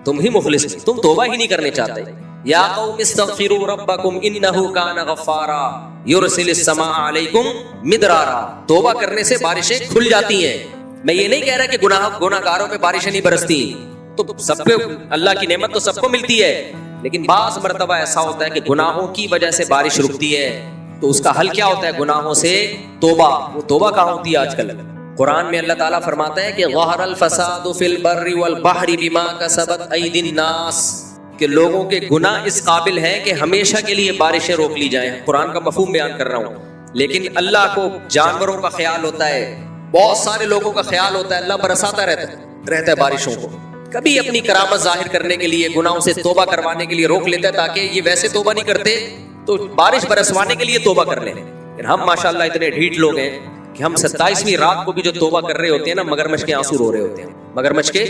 تم ہی مخلص، تم توبہ ہی نہیں کرنے چاہتے. یا قوم استغفروا ربکم انہ کان غفارا یرسل السماء علیکم مدرارا. توبہ کرنے سے بارشیں کھل جاتی ہیں. میں یہ نہیں کہہ رہا کہ گناہ گاروں پہ بارشیں نہیں برستی، تو سب پہ اللہ کی نعمت تو سب کو ملتی ہے، لیکن بعض مرتبہ ایسا ہوتا ہے کہ گناہوں کی وجہ سے بارش رکتی ہے. تو اس کا حل کیا ہوتا ہے؟ گناہوں سے توبہ. وہ توبہ کہاں ہوتی ہے آج کل؟ قرآن میں اللہ تعالیٰ فرماتا ہے کہ ظہر الفساد فی البر والبحر بما کسبت ایدی الناس، کہ لوگوں کے گناہ اس قابل ہیں کہ ہمیشہ کے لیے بارشیں روک لی جائیں. قرآن کا مفہوم بیان کر رہا ہوں. لیکن اللہ کو جانوروں کا خیال ہوتا ہے، بہت سارے لوگوں کا خیال ہوتا ہے، اللہ برساتا رہتا ہے بارشوں کو. کبھی اپنی کرامت ظاہر کرنے کے لیے، گناہوں سے توبہ کروانے کے لیے روک لیتا ہے، تاکہ یہ ویسے توبہ نہیں کرتے تو بارش برسوانے کے لیے توبہ کر لیں. لیکن ہم ماشاءاللہ اتنے ڈھیٹ لوگ ہیں کہ ہم 27ویں رات کو بھی جو توبہ کر رہے ہوتے ہیں نا، مگرمچھ کے آنسو رو رہے ہوتے ہیں، مگرمچھ کے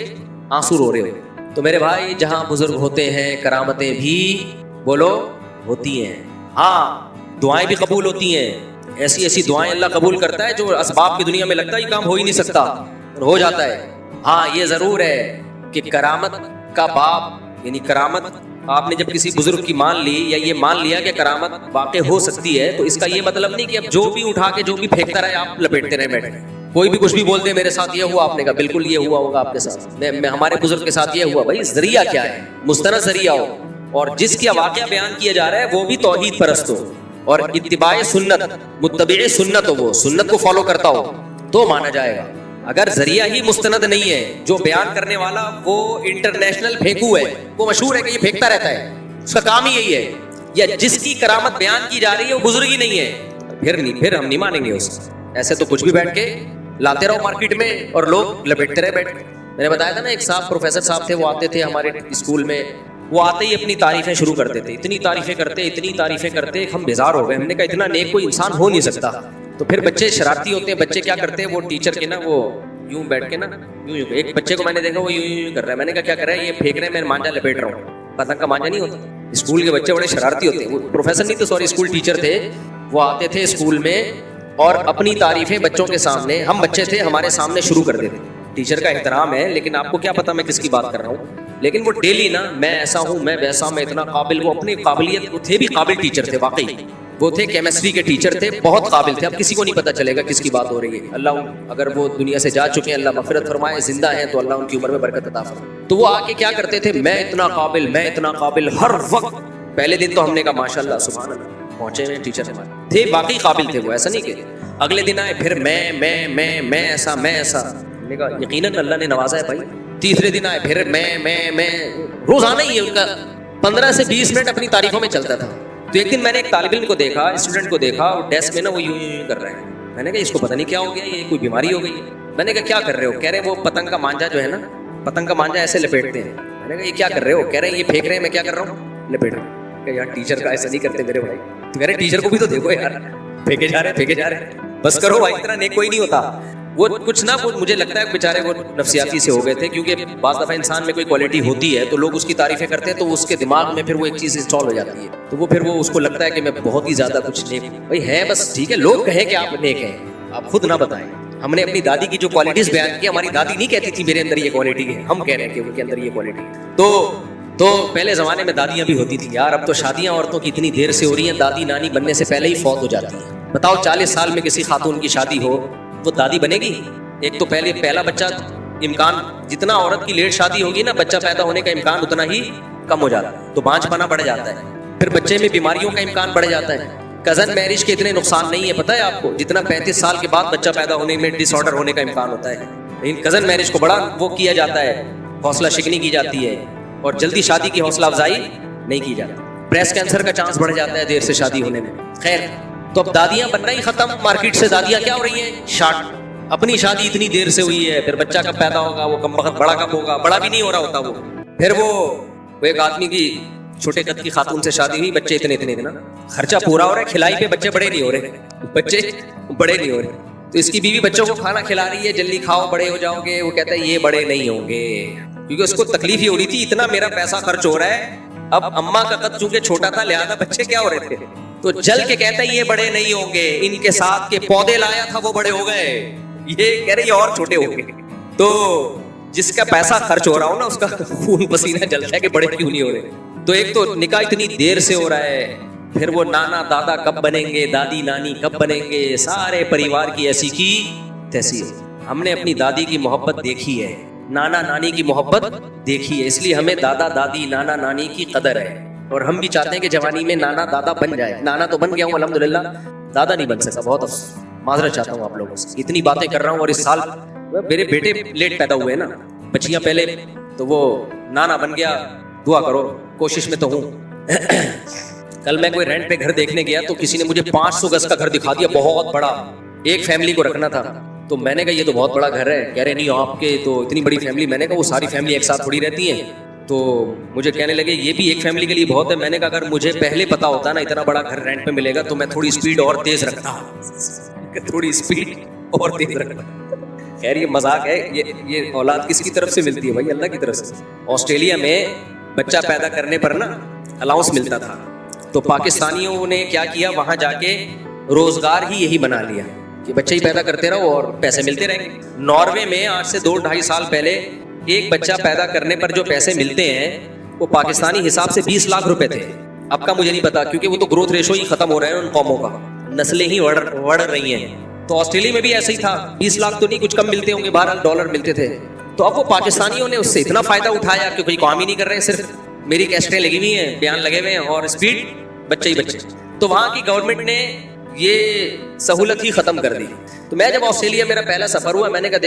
آنسو رو رہے ہوتے ہیں. تو میرے بھائی، جہاں بزرگ ہوتے ہیں کرامتیں بھی بولو ہوتی ہیں. ہاں، دعائیں بھی قبول ہوتی ہیں. ایسی ایسی دعائیں اللہ قبول کرتا ہے جو اسباب کی دنیا میں لگتا ہے یہ کام ہو ہی نہیں سکتا، اور ہو جاتا ہے. ہاں، یہ ضرور ہے کہ کرامت کا باب، یعنی کرامت آپ نے جب کسی بزرگ کی مان لی یا یہ مان لیا کہ کرامت واقع ہو سکتی ہے، تو اس کا یہ مطلب نہیں کہ اب جو بھی اٹھا کے جو بھی پھینکتا رہے آپ لپیٹتے رہے بیٹھے. کوئی بھی کچھ بھی بولتے ہیں، میرے ساتھ یہ ہوا، آپ نے کہا بالکل یہ ہوا ہوگا آپ کے ساتھ، میں ہمارے بزرگ کے ساتھ یہ ہوا. بھائی ذریعہ کیا ہے؟ مستند ذریعہ ہو، اور جس کا واقعہ بیان کیا جا رہا ہے وہ بھی توحید پرست ہو اور اتباع سنت، متبع سنت ہو، وہ سنت کو فالو کرتا ہو تو مانا جائے گا. اگر ذریعہ ہی مستند نہیں ہے، جو بیان کرنے والا وہ انٹرنیشنل پھینکو ہے، وہ مشہور ہے کہ یہ پھینکتا رہتا ہے، اس کا کام ہی یہی ہے، یا جس کی کرامت بیان کی جا رہی ہے وہ بزرگ ہی نہیں ہے، پھر ہم نہیں مانیں گے اس. ایسے تو کچھ بھی بیٹھ کے لاتے رہو مارکیٹ میں اور لوگ لپیٹتے رہے بیٹھ. میں نے بتایا تھا نا، ایک صاحب پروفیسر صاحب تھے، وہ آتے تھے ہمارے اسکول میں، وہ آتے ہی اپنی تعریفیں شروع کرتے تھے. اتنی تعریفیں کرتے ہم بیزار ہو گئے. ہم نے کہا اتنا نیک کوئی انسان ہو نہیں سکتا. تو پھر بچے شرارتی ہوتے ہیں. بچے کیا کرتے ہیں، وہ ٹیچر کے نا وہ یوں بیٹھ کے نا یوں ایک بچے کو میں نے دیکھا وہ یوں کر رہا ہے. میں نے کہا کیا کر رہا ہے؟ یہ پھینک رہے ہیں، میں مانجا لپیٹ رہا ہوں. پتنگ کا مانجا نہیں ہوتا. اسکول کے بچے بڑے شرارتی ہوتے ہیں. وہ پروفیسر نہیں تو سوری اسکول ٹیچر تھے. وہ آتے تھے اسکول میں اور اپنی تعریفیں بچوں کے سامنے، ہم بچے تھے ہمارے سامنے شروع کر دیتے. ٹیچر کا احترام ہے، لیکن آپ کو کیا پتا میں کس کی بات کر رہا ہوں. لیکن وہ ڈیلی نا، میں ایسا ہوں، میں ویسا، میں اتنا قابل. وہ اپنی قابلیت، وہ تھے بھی قابل ٹیچر تھے واقعی. وہ تھے کیمسٹری کے ٹیچر تھے، بہت قابل تھے. اب کسی کو نہیں پتا چلے گا کس کی بات ہو رہی ہے. اللہ اگر وہ دنیا سے جا چکے ہیں، اللہ مغفرت فرمائے. زندہ ہیں تو اللہ ان کی عمر میں برکت عطا فرمائے. تو وہ آ کے کیا کرتے تھے، میں اتنا قابل ہر وقت. پہلے دن تو ہم نے کہا ماشاءاللہ سبحان اللہ، پہنچے ہوئے ٹیچر ہمارے تھے، واقعی قابل تھے وہ، ایسا نہیں کہ. اگلے دن آئے پھر میں ایسا. ہم نے کہا یقیناً اللہ نے نوازا ہے بھائی. تیسرے دن آئے پھر میں روزانہ ہی ان کا 15 سے 20 منٹ اپنی تعریفوں میں چلتا تھا. تو ایک دن میں نے ایک طالب علم کو دیکھا، اسٹوڈنٹ کو دیکھا، وہ ڈیسک میں نا وہ یوں کر رہے ہیں. میں نے کہا اس کو پتہ نہیں کیا ہو گیا، یہ کوئی بیماری ہو گئی ہے. میں نے کہا کیا کر رہے ہو؟ کہہ رہے وہ پتنگ کا مانجا جو ہے نا، پتنگ کا مانجا ایسے لپیٹتے ہیں. میں نے کہا یہ کیا کر رہے ہو؟ کہہ رہے ہیں یہ پھینک رہے ہیں. میں کیا کر رہا ہوں؟ لپیٹ رہا ہوں. کہ یار ٹیچر کا ایسا نہیں کرتے میرے بھائی. تو کہہ رہے ٹیچر کو بھی تو دیکھو یار، پھینکے جا رہے. بس کرو بھائی، اتنا نیک کوئی نہیں ہوتا. وہ کچھ نہ مجھے لگتا ہے بیچارے وہ نفسیاتی سے ہو گئے تھے، کیونکہ بعض دفعہ انسان میں کوئی کوالٹی ہوتی ہے تو لوگ اس کی تعریفیں کرتے ہیں، تو اس کے دماغ میں پھر وہ ایک چیز انسٹال ہو جاتی ہے. تو وہ پھر وہ اس کو لگتا ہے کہ میں بہت ہی زیادہ کچھ نیک بھائی ہے. بس ٹھیک ہے، لوگ کہیں کہ آپ نیک ہیں، آپ خود نہ بتائیں. ہم نے اپنی دادی کی جو کوالٹیز بیان کی، ہماری دادی نہیں کہتی تھی میرے اندر یہ کوالٹی ہے، ہم کہہ رہے ہیں کہ ان کے اندر یہ کوالٹی ہے. تو پہلے زمانے میں دادیاں بھی ہوتی تھیں یار. اب تو شادیاں عورتوں کی اتنی دیر سے ہو رہی ہیں، دادی نانی بننے سے پہلے ہی فوت ہو جاتی ہیں. بتاؤ 40 سال میں کسی خاتون کی شادی ہو، وہ دادی بنے گی؟ ایک تو پہلا بچہ امکان، جتنا عورت کی لیٹ شادی ہوگی نا، بچہ پیدا ہونے کا امکان اتنا ہی کم ہو جاتا ہے. تو بانجھ پنا بڑھ جاتا ہے. پھر بچے میں بیماریوں کا امکان بڑھ جاتا ہے. کزن میرج کے اتنے نقصان نہیں ہے، پتہ ہے آپ کو، جتنا 35 سال کے بعد بچہ پیدا ہونے میں ڈس آرڈر ہونے کا امکان ہوتا ہے. لیکن کزن میرج کو بڑا وہ کیا جاتا ہے، حوصلہ شکنی کی جاتی ہے، اور جلدی شادی کی حوصلہ افزائی نہیں کی جاتی. بریسٹ کینسر کا چانس بڑھ جاتا ہے دیر سے شادی ہونے میں. خیر، تو اب دادیاں بننا ہی ختم. مارکیٹ سے دادیاں کیا ہو رہی ہیں؟ شارٹ. اپنی شادی اتنی دیر سے ہوئی ہے، پھر بچہ کب پیدا ہوگا، وہ کم وقت بڑا کب ہوگا، بڑا بھی نہیں ہو رہا ہوتا وہ. پھر وہ ایک آدمی کی چھوٹے قد کی خاتون سے شادی ہوئی، بچے اتنے نا، خرچہ پورا ہو رہا ہے، کھلائی پہ بچے بڑے نہیں ہو رہے. تو اس کی بیوی بچوں کو کھانا کھلا رہی ہے، جلدی کھاؤ بڑے ہو جاؤ گے. وہ کہتا ہے یہ بڑے نہیں ہوں گے، کیونکہ اس کو تکلیف ہی ہو رہی تھی، اتنا میرا پیسہ خرچ ہو رہا ہے. اب اماں کا قد چونکہ چھوٹا تھا، لہذا بچے کیا ہو رہے تھے، تو جل کے کہتا ہے یہ بڑے نہیں ہوں گے، ان کے ساتھ کے پودے لایا تھا وہ بڑے ہو گئے، یہ کہہ رہے یہ اور چھوٹے ہو گئے. تو جس کا پیسہ خرچ ہو رہا ہو نا اس کا خون پسینہ جلتا ہے کہ بڑے کیوں نہیں ہو رہے. تو ایک تو نکاح اتنی دیر سے ہو رہا ہے, پھر وہ نانا دادا کب بنیں گے, دادی نانی کب بنیں گے, سارے پریوار کی ایسی کی تیسی. ہم نے اپنی دادی کی محبت دیکھی ہے, نانا نانی کی محبت دیکھی ہے, اس لیے ہمیں دادا دادی نانا نانی کی قدر ہے. اور ہم بھی چاہتے ہیں کہ جوانی میں نانا دادا بن جائے. نانا تو بن گیا ہوں الحمدللہ, دادا نہیں بن سکا, بہت معذرت چاہتا ہوں آپ لوگوں سے. اتنی باتیں کر رہا ہوں اور اس سال میرے بیٹے لیٹ پیدا ہوئے نا, بچیاں پہلے, تو وہ نانا بن گیا. دعا کرو, کوشش میں تو ہوں. کل میں کوئی رینٹ پہ گھر دیکھنے گیا تو کسی نے مجھے 500 گز کا گھر دکھا دیا, بہت بڑا, ایک فیملی کو رکھنا تھا. تو میں نے کہا یہ تو بہت بڑا گھر ہے. کہہ رہے نہیں آپ کے تو اتنی بڑی فیملی. میں نے کہا وہ ساری فیملی ایک ساتھ تھوڑی رہتی ہیں. تو مجھے کہنے لگے یہ بھی ایک فیملی کے لیے بہت ہے. میں نے کہا اگر مجھے پہلے پتا ہوتا نا اتنا بڑا گھر رینٹ پہ ملے گا تو میں تھوڑی اسپیڈ اور تیز رکھتا, تھوڑی اسپیڈ اور تیز رکھتا. خیر یہ مذاق ہے. یہ اولاد کس کی طرف سے ملتی ہے بھائی؟ اللہ کی طرف سے. آسٹریلیا میں بچہ پیدا کرنے پر نا الاؤنس ملتا تھا, تو پاکستانیوں نے کیا کیا, وہاں جا کے روزگار ہی یہی بنا لیا کہ بچے ہی پیدا کرتے رہو اور پیسے ملتے رہیں گے. ناروے میں آج سے 2-2.5 سال پہلے ایک بچہ پیدا کرنے پر جو پیسے ملتے ہیں وہ پاکستانی حساب سے 20 لاکھ روپے تھے. اب کا مجھے نہیں پتا کیونکہ وہ تو گروتھ ریشو ہی ختم ہو رہے ہیں ان قوموں کا, نسلیں ہی بڑھ رہی ہیں. تو آسٹریلیا میں بھی ایسا ہی تھا, 20 لاکھ تو نہیں, کچھ کم ملتے ہوں گے, 12 ڈالر ملتے تھے. تو اب وہ پاکستانیوں نے اس سے اتنا فائدہ اٹھایا کہ کوئی کام ہی نہیں کر رہے, صرف میری کیسٹیں لگی ہوئی ہیں, بیان لگے ہوئے ہیں اور اسپیڈ بچے ہی بچے. تو وہاں کی گورنمنٹ نے یہ سہولت ہی ختم کر دی. تو میں جب آسٹریلیا میرا پہلا سفر ہوا, میں نے کہا